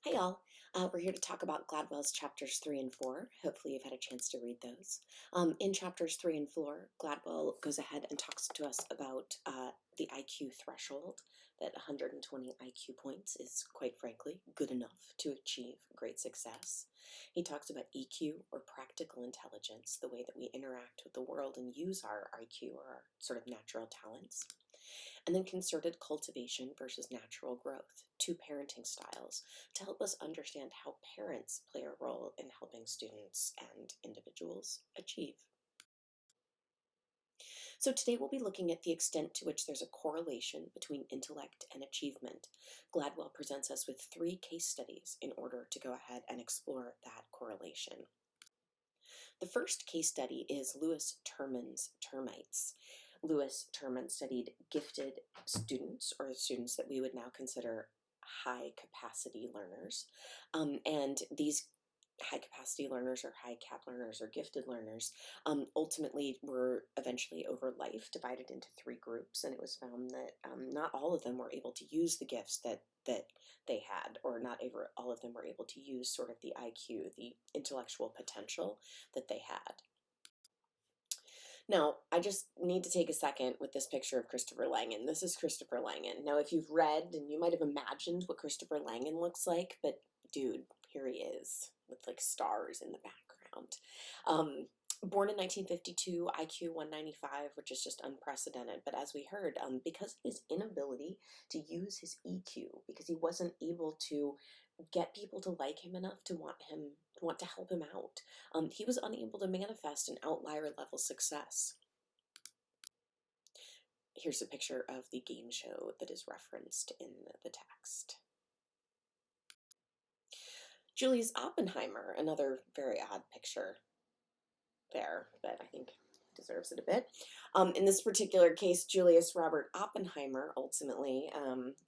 Hi, y'all. We're here to talk about Gladwell's chapters 3 and 4. Hopefully, you've had a chance to read those. In chapters 3 and 4, Gladwell goes ahead and talks to us about the IQ threshold, that 120 IQ points is, quite frankly, good enough to achieve great success. He talks about EQ, or practical intelligence, the way that we interact with the world and use our IQ, or our sort of natural talents. And then concerted cultivation versus natural growth, two parenting styles to help us understand how parents play a role in helping students and individuals achieve. So today we'll be looking at the extent to which there's a correlation between intellect and achievement. Gladwell presents us with 3 case studies in order to go ahead and explore that correlation. The first case study is Louis Terman's termites. Louis Terman studied gifted students, or students that we would now consider high capacity learners. And these high capacity learners, or high cap learners, or gifted learners ultimately were eventually over life divided into 3 groups, and it was found that not all of them were able to use the gifts that they had, or not all of them were able to use sort of the IQ, the intellectual potential that they had. Now, I just need to take a second with this picture of Christopher Langan. This is Christopher Langan. Now, if you've read, and you might have imagined what Christopher Langan looks like, but dude, here he is with like stars in the background. Born in 1952, IQ 195, which is just unprecedented. But as we heard, because of his inability to use his EQ, because he wasn't able to get people to like him enough to want to help him out, he was unable to manifest an outlier level success. Here's a picture of the game show that is referenced in the text. Julius Oppenheimer, another very odd picture there, but I think deserves it a bit. In this particular case, Julius Robert Oppenheimer ultimately,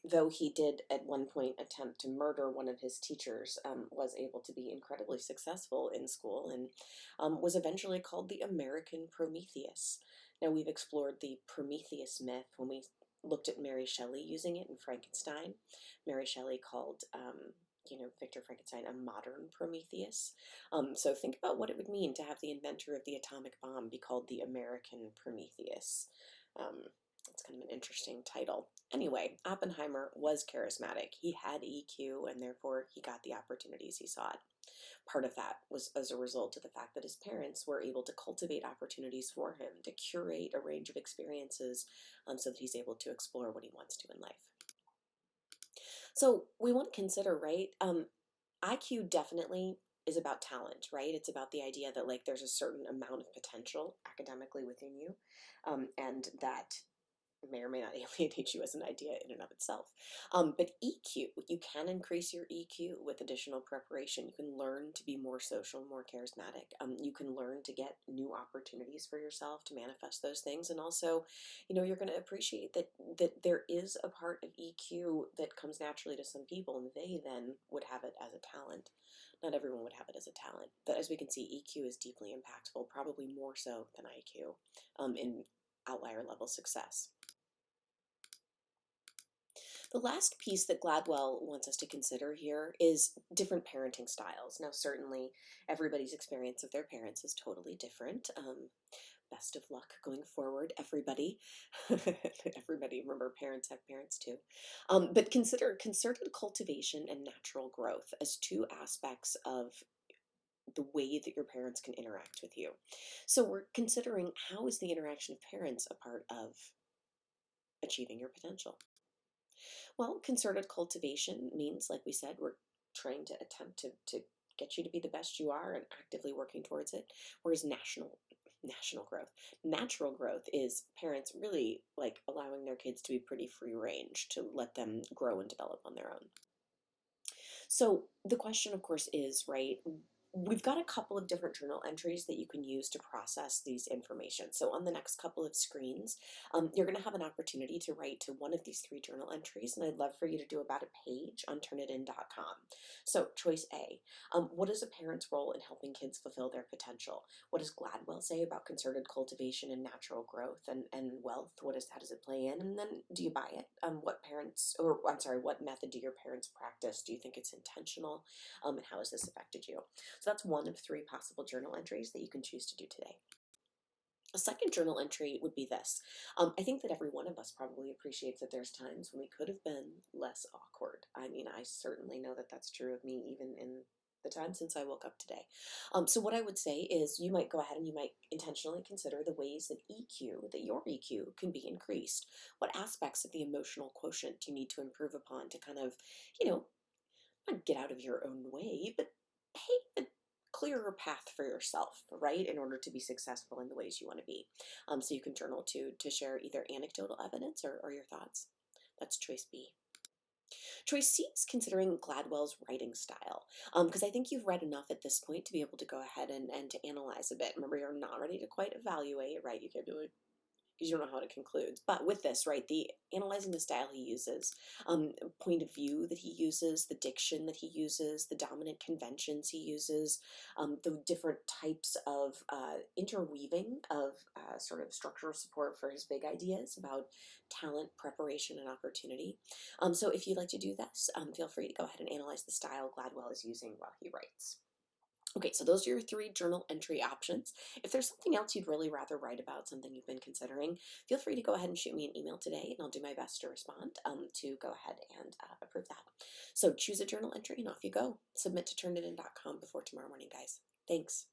though he did at one point attempt to murder one of his teachers, was able to be incredibly successful in school and was eventually called the American Prometheus. Now, we've explored the Prometheus myth when we looked at Mary Shelley using it in Frankenstein. Mary Shelley called Victor Frankenstein a modern Prometheus. So think about what it would mean to have the inventor of the atomic bomb be called the American Prometheus. It's kind of an interesting title. Anyway, Oppenheimer was charismatic. He had EQ, and therefore he got the opportunities he sought. Part of that was as a result of the fact that his parents were able to cultivate opportunities for him, to curate a range of experiences so that he's able to explore what he wants to in life. So we want to consider, right? IQ definitely is about talent, right? It's about the idea that like there's a certain amount of potential academically within you, and that may or may not alienate you as an idea in and of itself. But EQ, you can increase your EQ with additional preparation. You can learn to be more social, more charismatic. You can learn to get new opportunities for yourself to manifest those things. And also, you're going to appreciate that there is a part of EQ that comes naturally to some people, and they then would have it as a talent. Not everyone would have it as a talent. But as we can see, EQ is deeply impactful, probably more so than IQ, in outlier level success. The last piece that Gladwell wants us to consider here is different parenting styles. Now, certainly, everybody's experience of their parents is totally different. Best of luck going forward, everybody. Everybody, remember, parents have parents too. But consider concerted cultivation and natural growth as 2 aspects of the way that your parents can interact with you. So we're considering, how is the interaction of parents a part of achieving your potential? Well, concerted cultivation means, like we said, we're trying to attempt to get you to be the best you are and actively working towards it. Whereas natural growth is parents really like allowing their kids to be pretty free range, to let them grow and develop on their own. So the question, of course, is, right, We've got a couple of different journal entries that you can use to process these information. So on the next couple of screens, you're going to have an opportunity to write to one of these three journal entries, and I'd love for you to do about a page on turnitin.com. So choice A, what is a parent's role in helping kids fulfill their potential? What does Gladwell say about concerted cultivation and natural growth and wealth? How does it play in? And then do you buy it? What method do your parents practice? Do you think it's intentional? And how has this affected you? So that's one of three possible journal entries that you can choose to do today. A second journal entry would be this. I think that every one of us probably appreciates that there's times when we could have been less awkward. I mean, I certainly know that that's true of me, even in the time since I woke up today. So what I would say is you might go ahead and you might intentionally consider the ways that your EQ can be increased. What aspects of the emotional quotient do you need to improve upon to kind of, you know, not get out of your own way, but pave a clearer path for yourself, right, in order to be successful in the ways you want to be. So you can journal to share either anecdotal evidence or your thoughts. That's choice B. Choice C is considering Gladwell's writing style, because I think you've read enough at this point to be able to go ahead and to analyze a bit. Remember, you're not ready to quite evaluate, right? You can't be like, because you don't know how it concludes. But with this, right, the analyzing the style he uses, point of view that he uses, the diction that he uses, the dominant conventions he uses, the different types of interweaving of sort of structural support for his big ideas about talent, preparation, and opportunity. So if you'd like to do this, feel free to go ahead and analyze the style Gladwell is using while he writes. Okay, so those are your three journal entry options. If there's something else you'd really rather write about, something you've been considering, feel free to go ahead and shoot me an email today, and I'll do my best to respond to go ahead and approve that. So choose a journal entry, and off you go. Submit to turnitin.com before tomorrow morning, guys. Thanks.